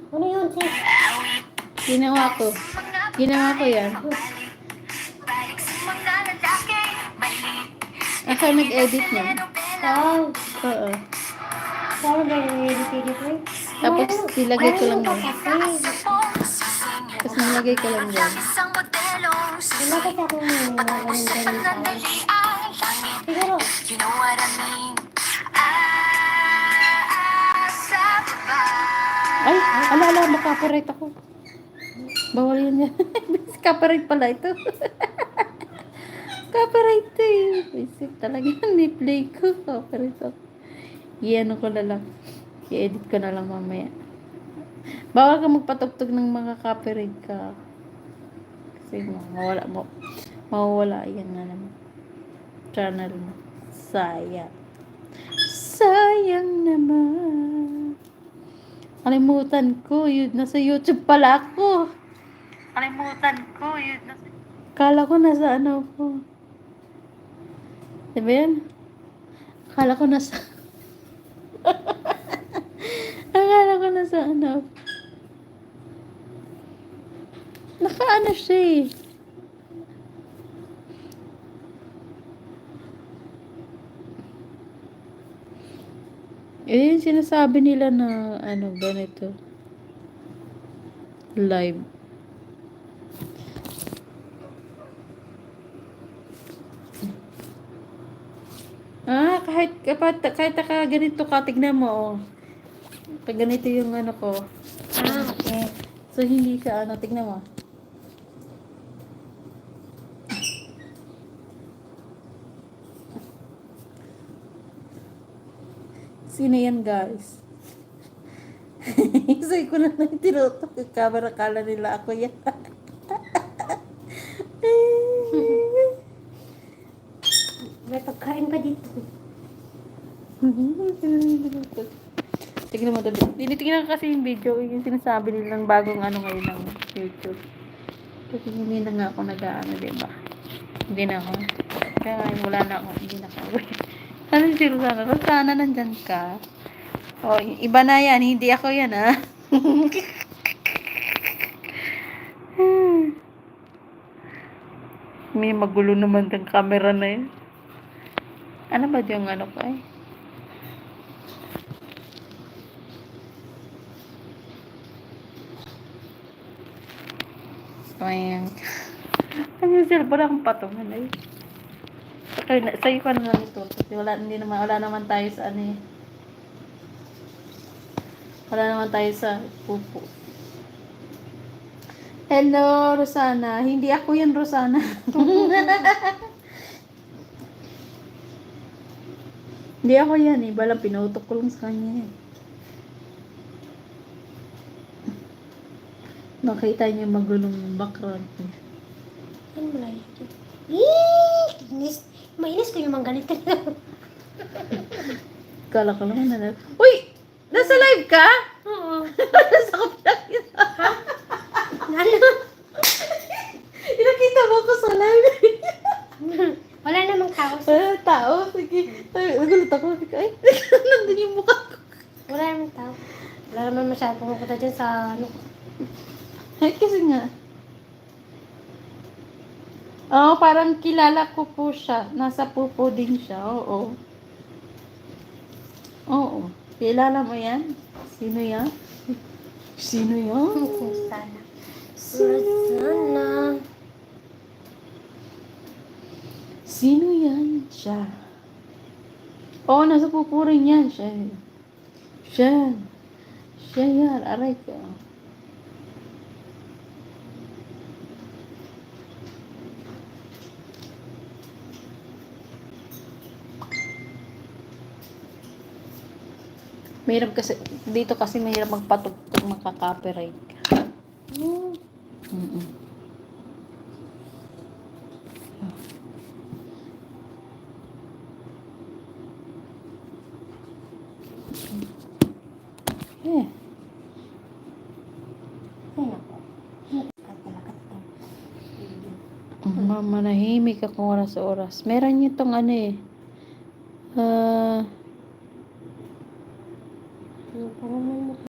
Ano yun, sis? Ginawa ko. Ginawa ko yan. Ako nag-edit niya. Wow. Oo. Paano ba yung edit mo? Tapos nilagay ko lang yan. Kapatid. Tapos nilagay ko lang yan. Wala kasi akong mga ganun-ganun tao. Siguro, Ay, ala, maka-copyright ako. Bawal yun yan. Copyright pala ito. Copyright to eh. Isip talaga ni-play ko. Copyright ako. I-ano ko na lang. I-edit ko na lang mamaya. Bawal ka magpatugtog ng mga copyright ka. Kasi mawawala yan na naman. Channel mo. Sayang. Sayang naman. Kalimutan ko. Nasa YouTube pala ako. Kala ko nasa ano ko. Diba yan? Akala ko nasa ano. Naka-ano siya eh. Eh, yung sinasabi nila na ano, ganito. Live. Kahit ganito ka, tignan mo, oh. Pag ganito yung ano ko. okay. So, hindi ka, tignan mo. Sino yan, guys? Isay ko na lang tinutok yung camera, kala nila ako yan. May pagkain pa dito. Tignan mo dali. Tinitingnan ko kasi yung video, yung sinasabi nilang bagong ano ngayon ng YouTube. Kasi hindi na nga ako nag-ano, diba? Hindi na ako. Kaya wala na ako, hindi na ako. Ano si Rosana? Rosana, nandyan ka? O, iba na yan, hindi ako yan, ha? May magulo naman ng camera na yun. Ano ba yung ano ko eh? Ayan. Ano yung cellphone akong patungan eh. Sa'yo ko na lang ito. Kasi wala naman tayo sa ano eh. Wala naman tayo sa pupo. Hello, Rosana. Hindi ako yan, Rosana. Hindi ako yan eh. Balang pinutok ko lang sa kanya eh. Makita niyo magulong background niya. Ano ba yun? Mainis ko yung mga ganito. Kala ko naman na. Uy! Nasa live ka? Oo. Nasa ko lang yun. Ano? Inakita mo ko sa live. Wala namang tao. Tao? Sige. Nagulat ako. Ay, nandun yung mukha ko. Wala namang tao. Wala naman masyadong pumunta dyan sa ano. Ay, kasi nga. Oo, parang kilala ko po siya. Nasa pupo din siya. Oo. Oo. Kilala mo yan? Sino yan? Sino yan? Sana. Sana. Sino yan? Siya. Oo, nasa pupo rin yan. Siya. Siya yan. Aray ka. Mahirap kasi, dito kasi mahirap magpatugtog, makaka-copyright ka. Mm-mm. Eh, Ay, naku. manahimik ako oras sa oras. Meron nyo itong ano eh.